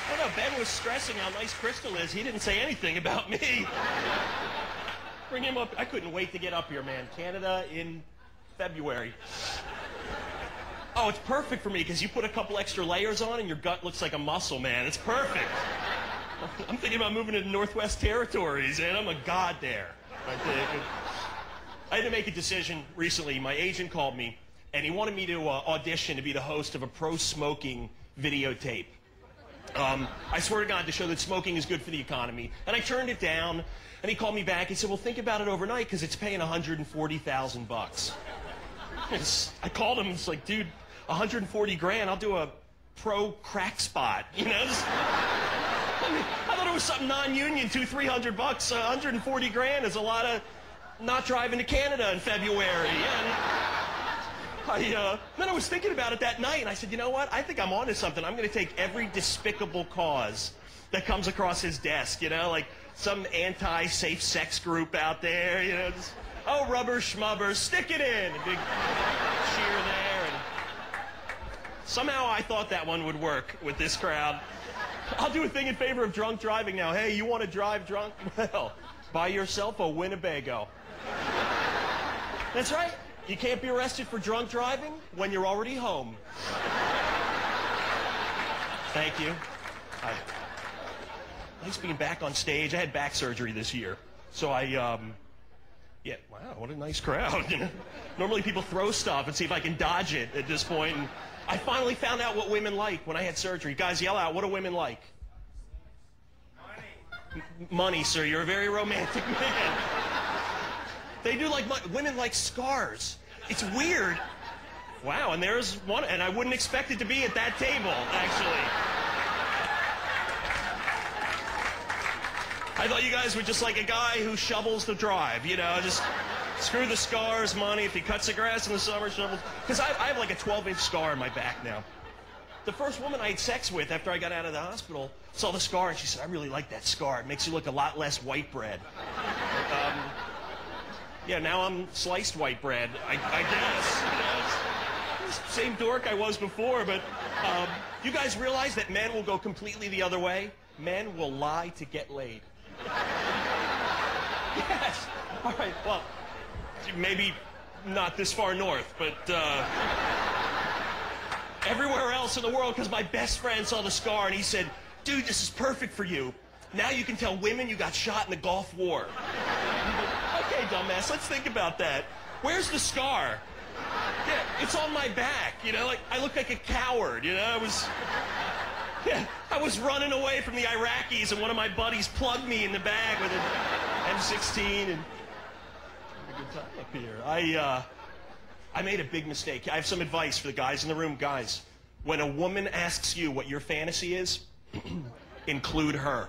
I don't know, Ben was stressing how nice Crystal is. He didn't say anything about me. Bring him up. I couldn't wait to get up here, man. Canada in February. Oh, it's perfect for me because you put a couple extra layers on and your gut looks like a muscle, man. It's perfect. I'm thinking about moving to the Northwest Territories, and I'm a god there. I had to make a decision recently. My agent called me, and he wanted me to audition to be the host of a pro-smoking videotape. I swear to God, to show that smoking is good for the economy. And I turned it down, and he called me back. He said, well, think about it overnight, because it's paying $140,000. I called him, it's like, dude, 140 grand, I'll do a pro crack spot, you know? I thought it was something non-union, $200-300 bucks. 140 grand is a lot of not driving to Canada in February. Then I was thinking about it that night, and I said, you know what? I think I'm onto something. I'm going to take every despicable cause that comes across his desk, you know, like some anti-safe sex group out there, you know, just, oh, rubber schmubber, stick it in. A big cheer there. And somehow I thought that one would work with this crowd. I'll do a thing in favor of drunk driving now. Hey, you want to drive drunk? Well, buy yourself a Winnebago. That's right. You can't be arrested for drunk driving when you're already home. Thank you. Nice being back on stage. I had back surgery this year. So yeah, wow, what a nice crowd. You know? Normally people throw stuff and see if I can dodge it at this point. And I finally found out what women like when I had surgery. Guys, yell out, what do women like? Money. Money, sir. You're a very romantic man. They do like money. Women like scars. It's weird. Wow, and there's one, and I wouldn't expect it to be at that table, actually. I thought you guys were just like a guy who shovels the drive, you know, just screw the scars, money. If he cuts the grass in the summer, shovels. Because I have like a 12-inch scar in my back now. The first woman I had sex with after I got out of the hospital saw the scar, and she said, I really like that scar. It makes you look a lot less white bread. Yeah, now I'm sliced white bread, I guess. You know, same dork I was before, but you guys realize that men will go completely the other way? Men will lie to get laid. Yes. All right, well, maybe not this far north, but everywhere else in the world, because my best friend saw the scar and he said, dude, this is perfect for you. Now you can tell women you got shot in the Gulf War. Okay, dumbass, let's think about that. Where's the scar? Yeah, it's on my back, you know, like I look like a coward, you know, I was running away from the Iraqis and one of my buddies plugged me in the bag with an M16 and had a good time up here. I made a big mistake. I have some advice for the guys in the room. Guys, when a woman asks you what your fantasy is, include her.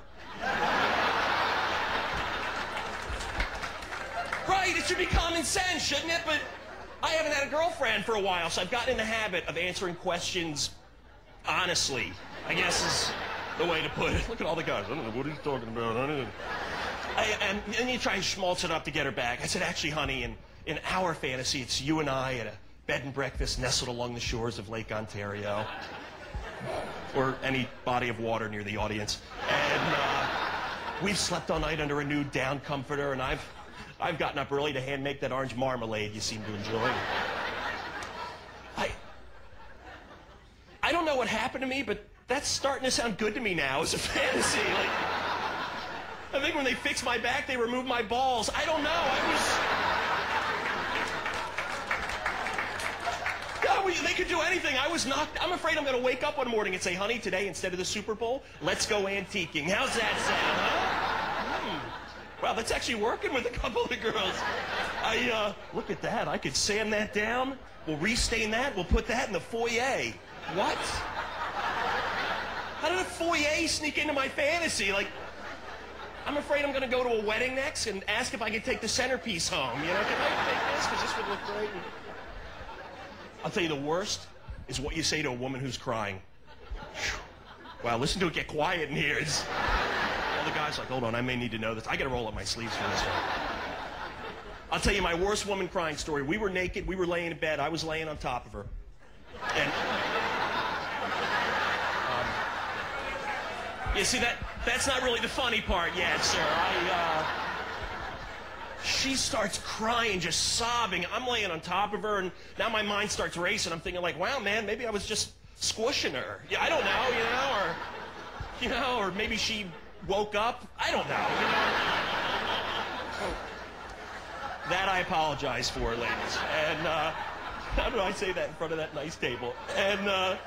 Right, it should be common sense, shouldn't it? But I haven't had a girlfriend for a while, so I've gotten in the habit of answering questions honestly, I guess is the way to put it. Look at all the guys. I don't know what he's talking about. And then you try and schmaltz it up to get her back. I said, actually, honey, in our fantasy, it's you and I at a bed and breakfast nestled along the shores of Lake Ontario. Or any body of water near the audience. And we've slept all night under a new down comforter, and I've gotten up early to hand make that orange marmalade you seem to enjoy. I don't know what happened to me, but that's starting to sound good to me now as a fantasy. Like, I think when they fixed my back, they removed my balls. I don't know. They could do anything. I was knocked. I'm afraid I'm going to wake up one morning and say, honey, today, instead of the Super Bowl, let's go antiquing. How's that sound, huh? Wow, that's actually working with a couple of girls. Look at that. I could sand that down. We'll restain that. We'll put that in the foyer. What? How did a foyer sneak into my fantasy? Like, I'm afraid I'm going to go to a wedding next and ask if I can take the centerpiece home. You know, can I take this? Because this would look great. I'll tell you, the worst is what you say to a woman who's crying. Wow, listen to it get quiet in here. All the guys like, hold on, I may need to know this. I got to roll up my sleeves for this one. I'll tell you my worst woman crying story. We were naked. We were laying in bed. I was laying on top of her. And You see, that's not really the funny part yet, sir. She starts crying, just sobbing. I'm laying on top of her, and now my mind starts racing. I'm thinking like, wow, man, maybe I was just squishing her. Yeah, I don't know, or maybe she woke up. I don't know, That I apologize for, ladies. And how do I say that in front of that nice table? And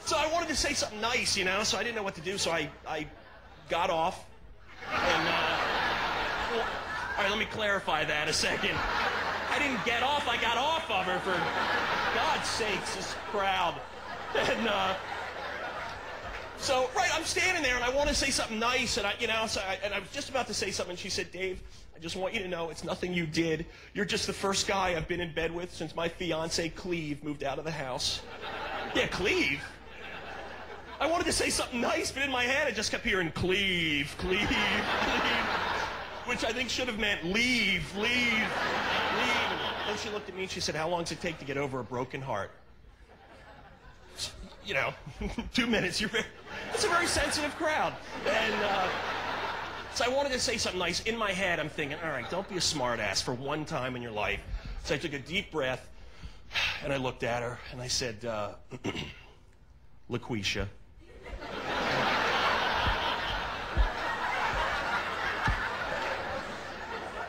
so I wanted to say something nice, so I didn't know what to do, so I got off. And, all right, let me clarify that a second. I didn't get off, I got off of her, for God's sakes, this crowd. And, so, right, I'm standing there, and I want to say something nice, and I was just about to say something, and she said, Dave, I just want you to know it's nothing you did. You're just the first guy I've been in bed with since my fiance, Cleve, moved out of the house. Yeah, Cleve. I wanted to say something nice, but in my head, I just kept hearing Cleve, Cleve, Cleve. Which I think should have meant leave. And then she looked at me and she said, how long does it take to get over a broken heart? 2 minutes. It's a very sensitive crowd. And so I wanted to say something nice. In my head, I'm thinking, all right, don't be a smartass for one time in your life. So I took a deep breath, and I looked at her, and I said, LaQuisha.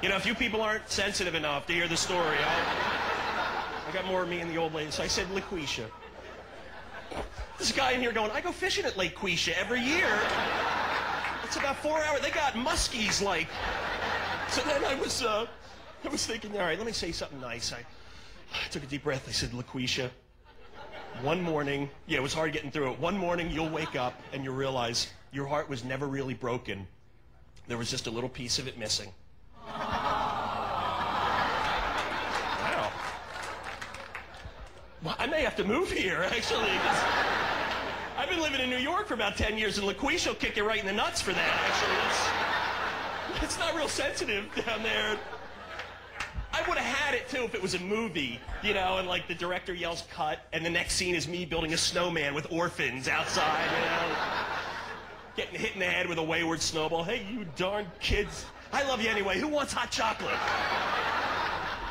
A few people aren't sensitive enough to hear the story. I got more of me and the old lady, so I said, LaQuisha. This guy in here going, I go fishing at Lake Quisha every year. It's about 4 hours. They got muskies, like. So then I was thinking, all right, let me say something nice. I took a deep breath. I said, LaQuisha, one morning, it was hard getting through it. One morning, you'll wake up and you'll realize your heart was never really broken. There was just a little piece of it missing. Wow. Well, I may have to move here, actually, because I've been living in New York for about 10 years, and LaQuisha will kick you right in the nuts for that, actually. It's not real sensitive down there. I would have had it, too, if it was a movie, and, like, the director yells cut, and the next scene is me building a snowman with orphans outside, getting hit in the head with a wayward snowball. Hey, you darn kids. I love you anyway. Who wants hot chocolate?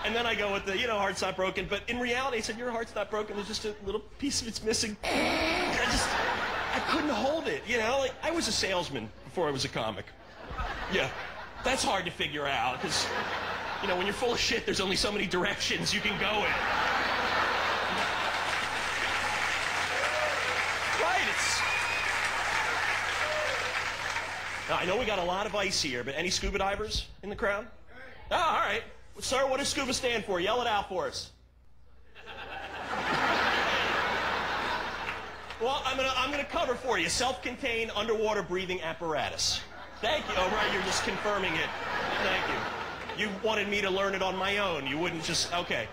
And then I go with the, heart's not broken. But in reality, I said, your heart's not broken. There's just a little piece of it's missing. I couldn't hold it, Like, I was a salesman before I was a comic. Yeah, that's hard to figure out because, when you're full of shit, there's only so many directions you can go in. Now, I know we got a lot of ice here, but any scuba divers in the crowd? Oh, all right. Sir, what does scuba stand for? Yell it out for us. Well, I'm gonna cover for you. Self-contained underwater breathing apparatus. Thank you. Oh, right, you're just confirming it. Thank you. You wanted me to learn it on my own. You wouldn't just, okay.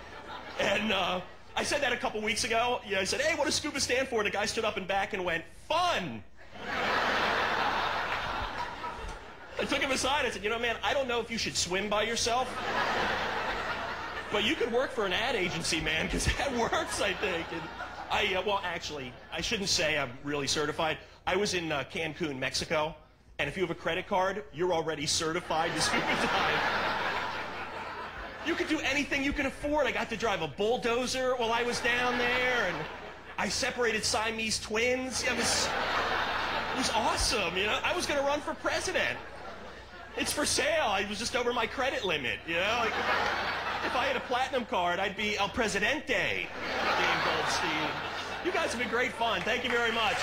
And I said that a couple weeks ago. Yeah, I said, hey, what does scuba stand for? And the guy stood up and back and went, fun. I took him aside. I said, man, I don't know if you should swim by yourself, but you could work for an ad agency, man, because that works, I think. And well, actually, I shouldn't say I'm really certified. I was in Cancun, Mexico, and if you have a credit card, you're already certified to scuba dive. You could do anything you can afford. I got to drive a bulldozer while I was down there, and I separated Siamese twins. It was awesome, I was going to run for president. It's for sale. I was just over my credit limit, Like, if I had a platinum card, I'd be El Presidente, Dave Goldstein. You guys have been great fun. Thank you very much.